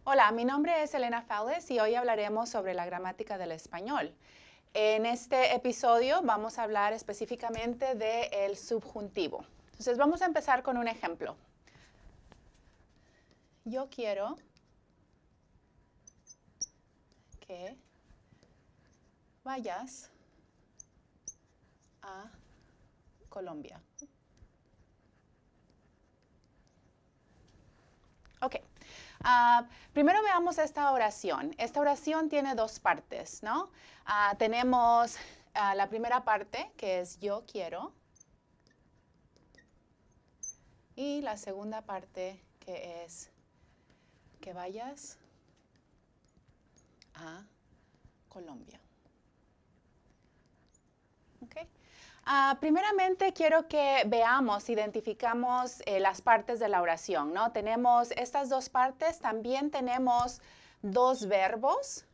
Hola, mi nombre es Elena Fales y hoy hablaremos sobre la gramática del español. En este episodio vamos a hablar específicamente del subjuntivo. Entonces vamos a empezar con un ejemplo. Yo quiero que vayas a Colombia. Ok. Primero veamos esta oración. Esta oración tiene dos partes, ¿no? Tenemos la primera parte, que es yo quiero, y la segunda parte, que es que vayas a Colombia. Okay. Primeramente quiero que veamos, identificamos las partes de la oración, ¿no? Tenemos estas dos partes, también tenemos dos verbos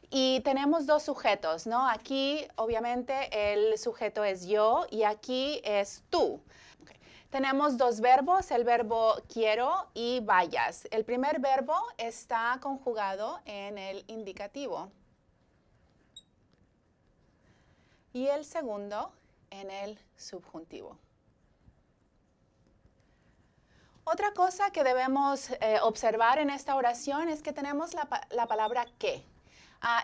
y tenemos dos sujetos, ¿no? Aquí obviamente el sujeto es yo y aquí es tú. Okay. Tenemos dos verbos, el verbo quiero y vayas. El primer verbo está conjugado en el indicativo. Y el segundo en el subjuntivo. Otra cosa que debemos observar en esta oración es que tenemos la palabra que.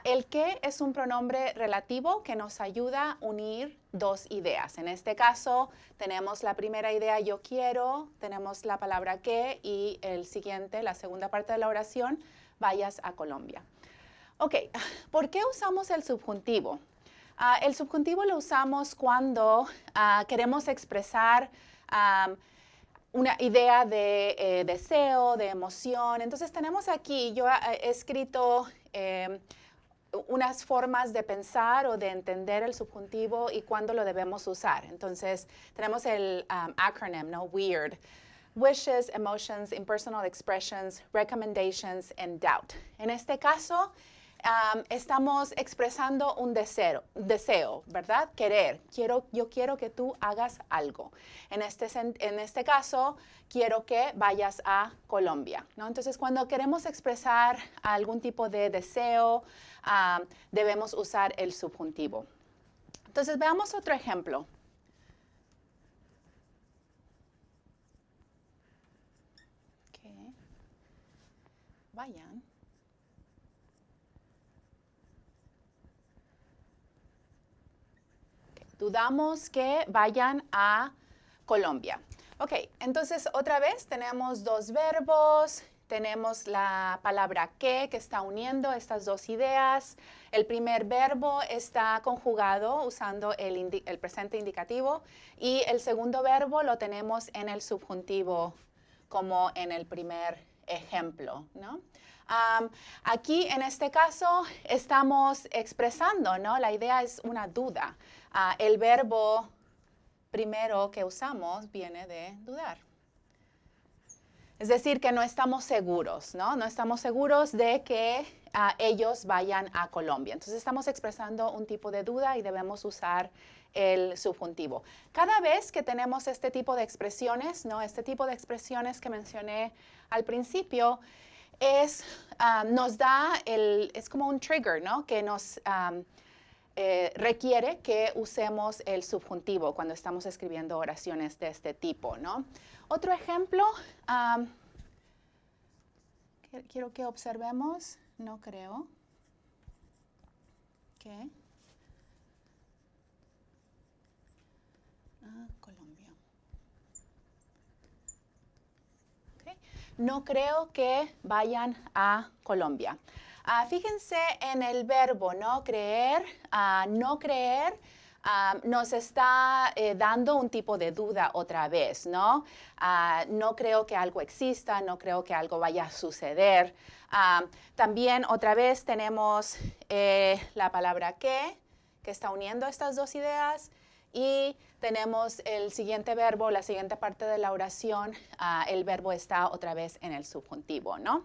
El que es un pronombre relativo que nos ayuda a unir dos ideas. En este caso tenemos la primera idea yo quiero, tenemos la palabra que y el siguiente, la segunda parte de la oración, vayas a Colombia. Ok, ¿por qué usamos el subjuntivo? El subjuntivo lo usamos cuando queremos expresar una idea de deseo, de emoción. Entonces tenemos aquí, yo he escrito unas formas de pensar o de entender el subjuntivo y cuándo lo debemos usar. Entonces tenemos el acronym, ¿no? WEIRD. Wishes, emotions, impersonal expressions, recommendations, and doubt. En este caso, estamos expresando un deseo, ¿verdad? Querer. Yo quiero que tú hagas algo. En este caso, quiero que vayas a Colombia, ¿no? Entonces, cuando queremos expresar algún tipo de deseo, debemos usar el subjuntivo. Entonces, veamos otro ejemplo. Que vayan dudamos que vayan a Colombia. Ok, entonces otra vez tenemos dos verbos, tenemos la palabra que está uniendo estas dos ideas. El primer verbo está conjugado usando el presente indicativo y el segundo verbo lo tenemos en el subjuntivo como en el primer ejemplo, ¿no? Aquí en este caso estamos expresando, ¿no? La idea es una duda. El verbo primero que usamos viene de dudar. Es decir, que no estamos seguros, ¿no? No estamos seguros de que ellos vayan a Colombia. Entonces estamos expresando un tipo de duda y debemos usar el subjuntivo. Cada vez que tenemos este tipo de expresiones, ¿no? Este tipo de expresiones que mencioné al principio, nos da es como un trigger, ¿no? Que nos requiere que usemos el subjuntivo cuando estamos escribiendo oraciones de este tipo, ¿no? Otro ejemplo, quiero que observemos, no creo que Colombia. Okay. No creo que vayan a Colombia. Fíjense en el verbo no creer, no creer. Nos está dando un tipo de duda otra vez, ¿no? No creo que algo exista, no creo que algo vaya a suceder. También otra vez tenemos la palabra que está uniendo estas dos ideas y tenemos el siguiente verbo, la siguiente parte de la oración, el verbo está otra vez en el subjuntivo, ¿no?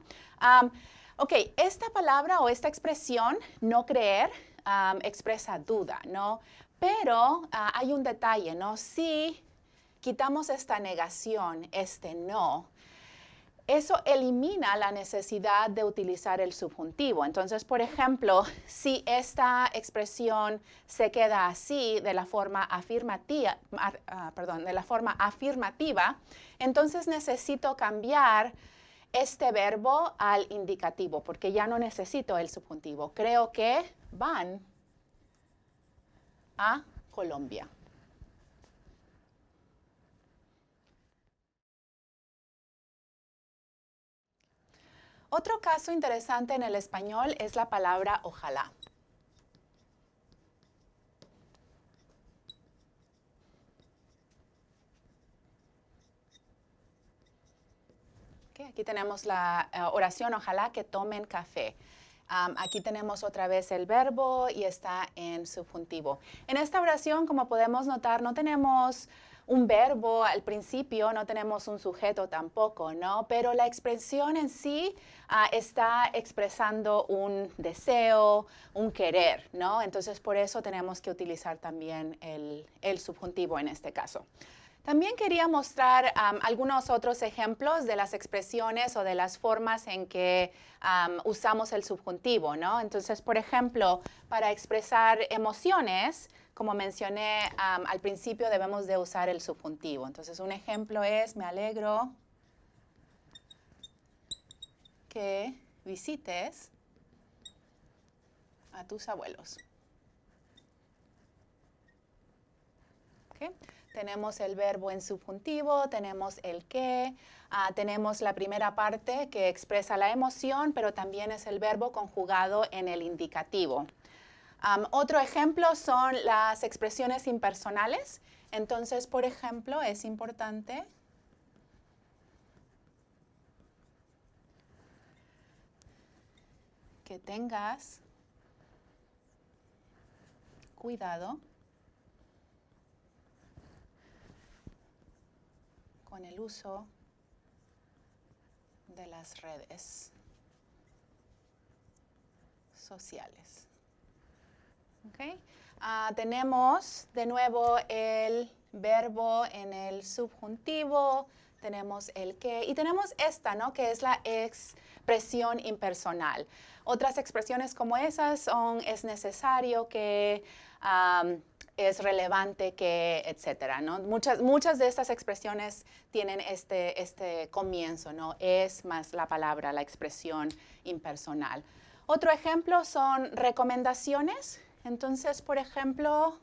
Ok, esta palabra o esta expresión, no creer, expresa duda, ¿no? Pero hay un detalle, ¿no? Si quitamos esta negación, este no, eso elimina la necesidad de utilizar el subjuntivo. Entonces, por ejemplo, si esta expresión se queda así de la forma afirmativa, entonces necesito cambiar este verbo al indicativo porque ya no necesito el subjuntivo. Creo que van a Colombia. Otro caso interesante en el español es la palabra ojalá. Okay, aquí tenemos la oración ojalá que tomen café. Aquí tenemos otra vez el verbo y está en subjuntivo. En esta oración, como podemos notar, no tenemos un verbo al principio, no tenemos un sujeto tampoco, ¿no? Pero la expresión en sí está expresando un deseo, un querer, ¿no? Entonces, por eso tenemos que utilizar también el subjuntivo en este caso. También quería mostrar algunos otros ejemplos de las expresiones o de las formas en que usamos el subjuntivo, ¿no? Entonces, por ejemplo, para expresar emociones, como mencioné al principio, debemos de usar el subjuntivo. Entonces, un ejemplo es, me alegro que visites a tus abuelos. ¿Okay? Tenemos el verbo en subjuntivo, tenemos el que, tenemos la primera parte que expresa la emoción, pero también es el verbo conjugado en el indicativo. Otro ejemplo son las expresiones impersonales. Entonces, por ejemplo, es importante que tengas cuidado con el uso de las redes sociales. Okay. Tenemos de nuevo el verbo en el subjuntivo, tenemos el que y tenemos esta, ¿no? Que es la expresión impersonal. Otras expresiones como esas son es necesario que, es relevante que, etcétera, ¿no? Muchas de estas expresiones tienen este comienzo, ¿no? Es más la palabra, la expresión impersonal. Otro ejemplo son recomendaciones. Entonces, por ejemplo,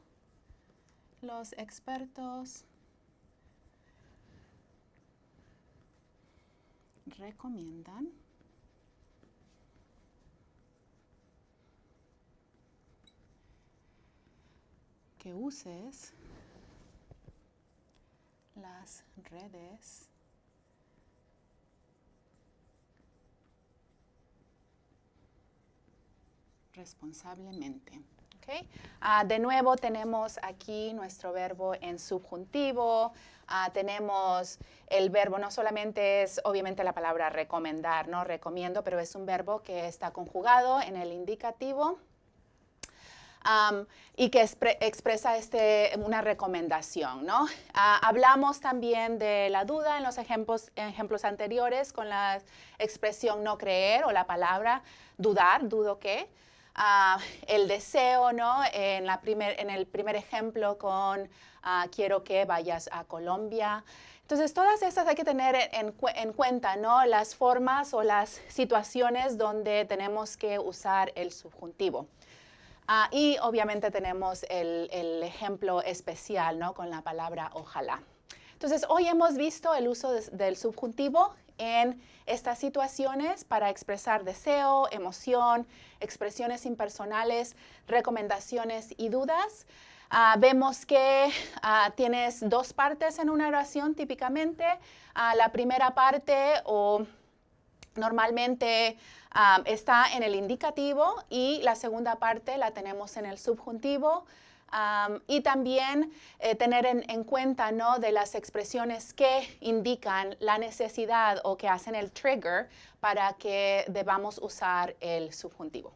los expertos recomiendan que uses las redes responsablemente. Okay. De nuevo tenemos aquí nuestro verbo en subjuntivo. Tenemos el verbo, no solamente es obviamente la palabra recomendar, no recomiendo, pero es un verbo que está conjugado en el indicativo. Y que expresa una recomendación, ¿no? Hablamos también de la duda en los ejemplos anteriores con la expresión no creer o la palabra dudar, dudo que. El deseo, ¿no? En el primer ejemplo con quiero que vayas a Colombia. Entonces, todas estas hay que tener en cuenta, ¿no? Las formas o las situaciones donde tenemos que usar el subjuntivo. Y obviamente tenemos el ejemplo especial, ¿no? Con la palabra ojalá. Entonces, hoy hemos visto el uso del subjuntivo en estas situaciones para expresar deseo, emoción, expresiones impersonales, recomendaciones y dudas. Vemos que tienes dos partes en una oración típicamente. La primera parte o normalmente está en el indicativo y la segunda parte la tenemos en el subjuntivo. Y también tener en cuenta, ¿no? De las expresiones que indican la necesidad o que hacen el trigger para que debamos usar el subjuntivo.